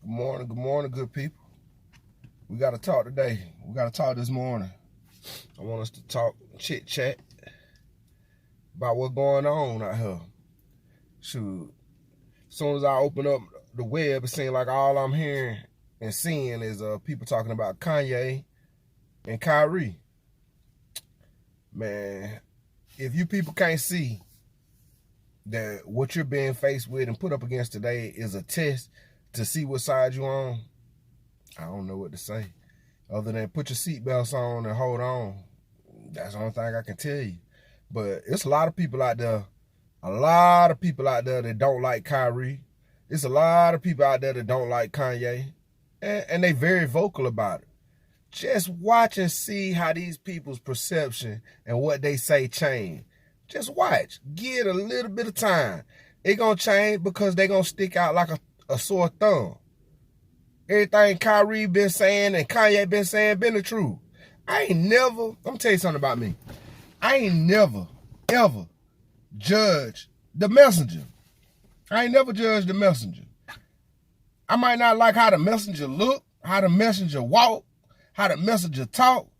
Good morning, good people. We got to talk today. We got to talk this morning. I want us to talk, chit-chat about what's going on out here. Shoot, as soon as I open up the web, it seems like all I'm hearing and seeing is people talking about Kanye and Kyrie. Man, if you people can't see that what you're being faced with and put up against today is a test to see what side you're on, I don't know what to say. Other than put your seatbelts on and hold on. That's the only thing I can tell you. But it's a lot of people out there. That don't like Kyrie. It's a lot of people out there that don't like Kanye. And they very vocal about it. Just watch and see how these people's perception and what they say change. Just watch. Give it a little bit of time. It gonna change because they gonna stick out like a sore thumb. Everything Kyrie been saying and Kanye been saying been the truth. I'm gonna tell you something about me. I ain't never, ever judged the messenger. I ain't never judged the messenger. I might not like how the messenger look, how the messenger walk, how the messenger talk,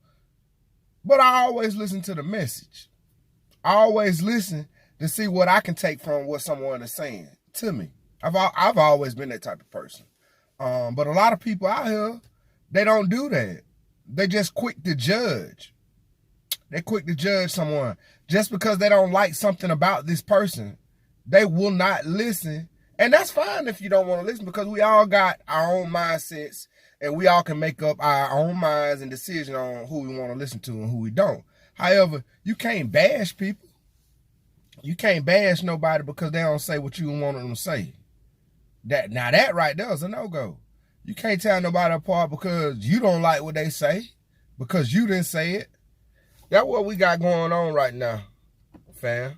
but I always listen to the message. I always listen to see what I can take from what someone is saying to me. I've always been that type of person. But a lot of people out here, they don't do that. They just quick to judge. They quick to judge someone. Just because they don't like something about this person, they will not listen. And that's fine if you don't want to listen, because we all got our own mindsets and we all can make up our own minds and decision on who we want to listen to and who we don't. However, you can't bash people. You can't bash nobody because they don't say what you want them to say. That right there is a no-go. You can't tell nobody apart because you don't like what they say, because you didn't say it. That's what we got going on right now, fam.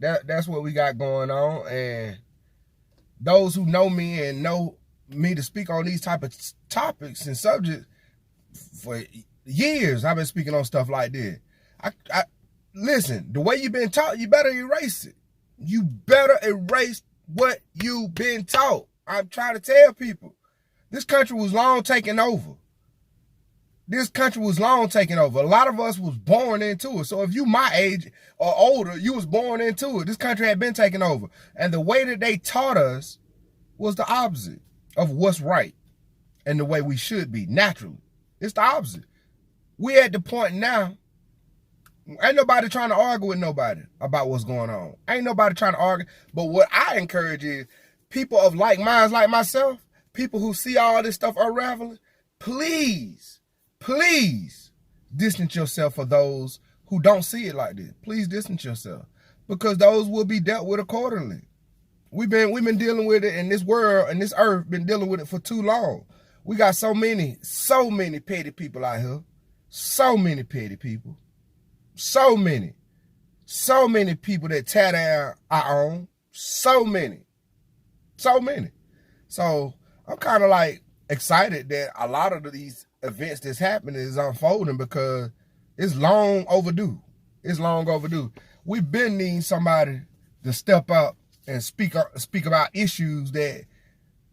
That's what we got going on. And those who know me and know me to speak on these type of topics and subjects, for years I've been speaking on stuff like this. I listen, the way you've been taught, you better erase it. You better erase what you've been taught. I'm trying to tell people, this country was long taken over. This country was long taken over. A lot of us was born into it. So if you my age or older, you was born into it. This country had been taken over. And the way that they taught us was the opposite of what's right and the way we should be, naturally. It's the opposite. We at the point now, ain't nobody trying to argue with nobody about what's going on. Ain't nobody trying to argue. But what I encourage is people of like minds like myself, people who see all this stuff unraveling, please distance yourself for those who don't see it like this. Please distance yourself, because those will be dealt with accordingly. We've been dealing with it, and this world and this earth been dealing with it for too long. We got so many petty people out here. So many petty people. So many people that tear down our own. So many. So I'm kind of like excited that a lot of these events that's happening is unfolding, because it's long overdue. It's long overdue. We've been needing somebody to step up and speak about issues that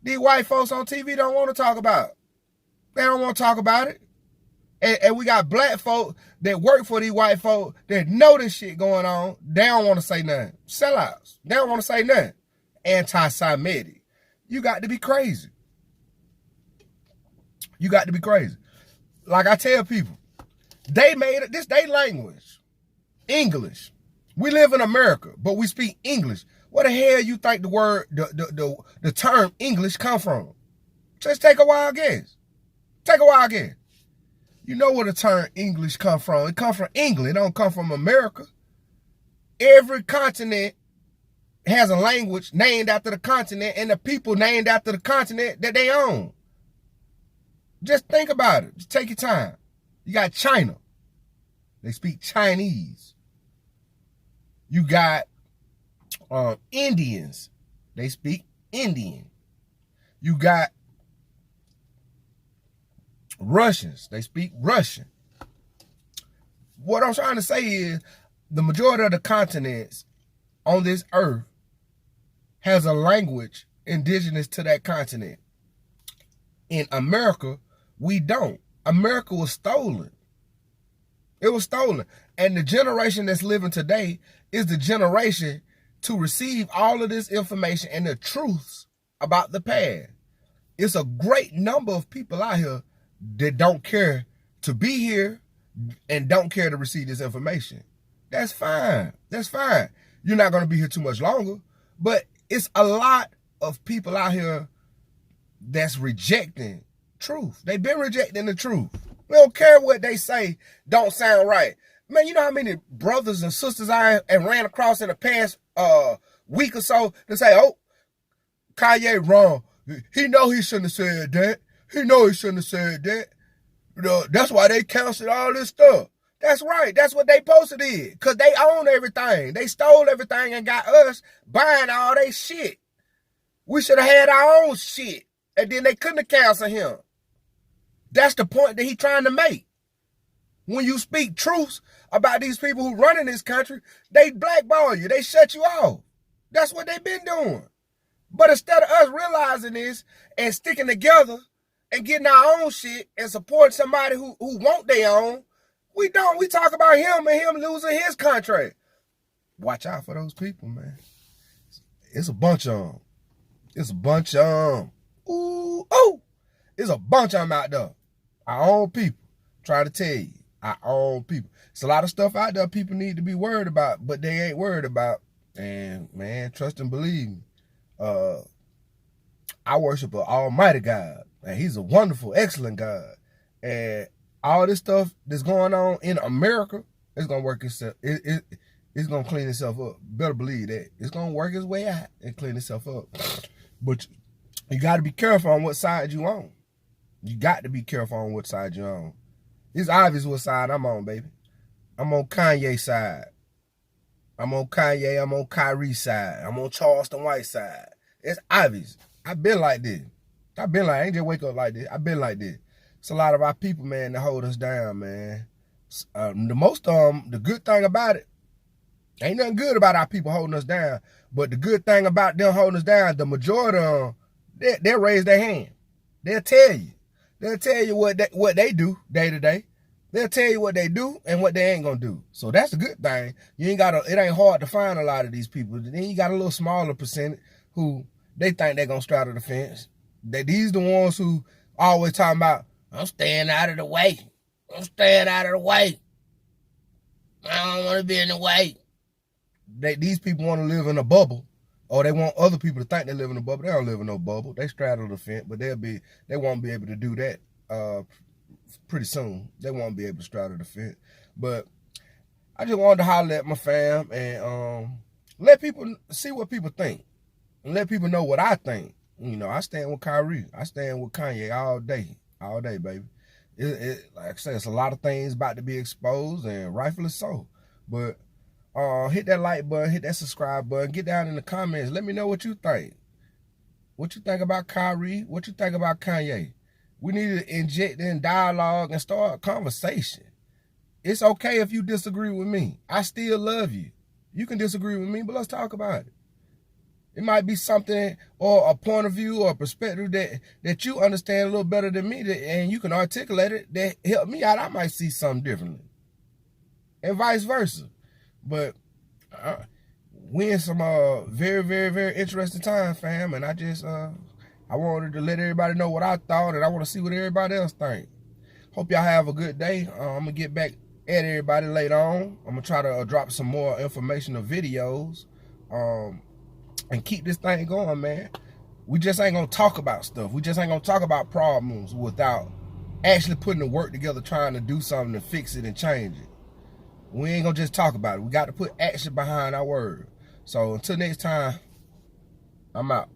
these white folks on TV don't want to talk about. They don't want to talk about it. And we got black folk that work for these white folk that know this shit going on. They don't want to say nothing. Sellouts. They don't want to say nothing. Anti-Semitic. You got to be crazy. You got to be crazy. Like I tell people, they made it, this their language. English. We live in America, but we speak English. Where the hell you think the word, the term English come from? Just take a wild guess. Take a wild guess. You know where the term English come from. It come from England. It don't come from America. Every continent has a language named after the continent and the people named after the continent that they own. Just think about it. Just take your time. You got China. They speak Chinese. You got Indians. They speak Indian. You got Russians. They speak Russian. What I'm trying to say is the majority of the continents on this earth has a language indigenous to that continent. In America, we don't. America was stolen. It was stolen. And the generation that's living today is the generation to receive all of this information and the truths about the past. It's a great number of people out here that don't care to be here and don't care to receive this information. That's fine. That's fine. You're not going to be here too much longer. But it's a lot of people out here that's rejecting truth. They've been rejecting the truth. We don't care what they say don't sound right. Man, you know how many brothers and sisters I ran across in the past week or so to say, oh, Kanye wrong. He know he shouldn't have said that. He know he shouldn't have said that. You know, that's why they canceled all this stuff. That's right. That's what they posted it. Because they own everything. They stole everything and got us buying all their shit. We should have had our own shit. And then they couldn't have canceled him. That's the point that he's trying to make. When you speak truths about these people who run in this country, they blackball you. They shut you off. That's what they've been doing. But instead of us realizing this and sticking together and getting our own shit and supporting somebody who want their own, we don't. We talk about him and him losing his contract. Watch out for those people, man. It's a bunch of them. It's a bunch of them. Ooh, oh. It's a bunch of them out there. Our own people. Trying to tell you. Our own people. It's a lot of stuff out there people need to be worried about, but they ain't worried about. And, man, trust and believe me. I worship an almighty God. And he's a wonderful, excellent God. And all this stuff that's going on in America, it's going to work itself. It's going to clean itself up. Better believe that. It's going to work its way out and clean itself up. But you got to be careful on what side you on. You got to be careful on what side you're on. It's obvious what side I'm on, baby. I'm on Kanye's side. I'm on Kanye. I'm on Kyrie's side. I'm on Charleston White's side. It's obvious. I've been like this. I ain't just wake up like this. I've been like this. It's a lot of our people, man, that hold us down, man. The good thing about it, ain't nothing good about our people holding us down. But the good thing about them holding us down, the majority of them, they'll raise their hand. They'll tell you. They'll tell you what they do day to day. They'll tell you what they do and what they ain't gonna do. So that's a good thing. It ain't hard to find a lot of these people. Then you got a little smaller percentage who they think they're gonna straddle the fence. These the ones who always talking about, I'm staying out of the way. I'm staying out of the way. I don't want to be in the way. These people want to live in a bubble, or they want other people to think they live in a bubble. They don't live in no bubble. They straddle the fence, but they won't be able to do that pretty soon. They won't be able to straddle the fence. But I just wanted to holler at my fam and let people see what people think and let people know what I think. You know, I stand with Kyrie. I stand with Kanye all day, baby. Like I said, it's a lot of things about to be exposed, and rightfully so. But hit that like button, hit that subscribe button, get down in the comments. Let me know what you think. What you think about Kyrie? What you think about Kanye? We need to inject in dialogue and start a conversation. It's okay if you disagree with me. I still love you. You can disagree with me, but let's talk about it. It might be something or a point of view or a perspective that you understand a little better than me, and you can articulate it that help me out. I might see something differently, and vice versa. But we in some very, very, very interesting time, fam. And I just I wanted to let everybody know what I thought, and I want to see what everybody else think. Hope y'all have a good day. I'm gonna get back at everybody later on. I'm gonna try to drop some more informational videos. And keep this thing going, man. We just ain't gonna talk about stuff. We just ain't gonna talk about problems without actually putting the work together, trying to do something to fix it and change it. We ain't gonna just talk about it. We got to put action behind our word. So until next time, I'm out.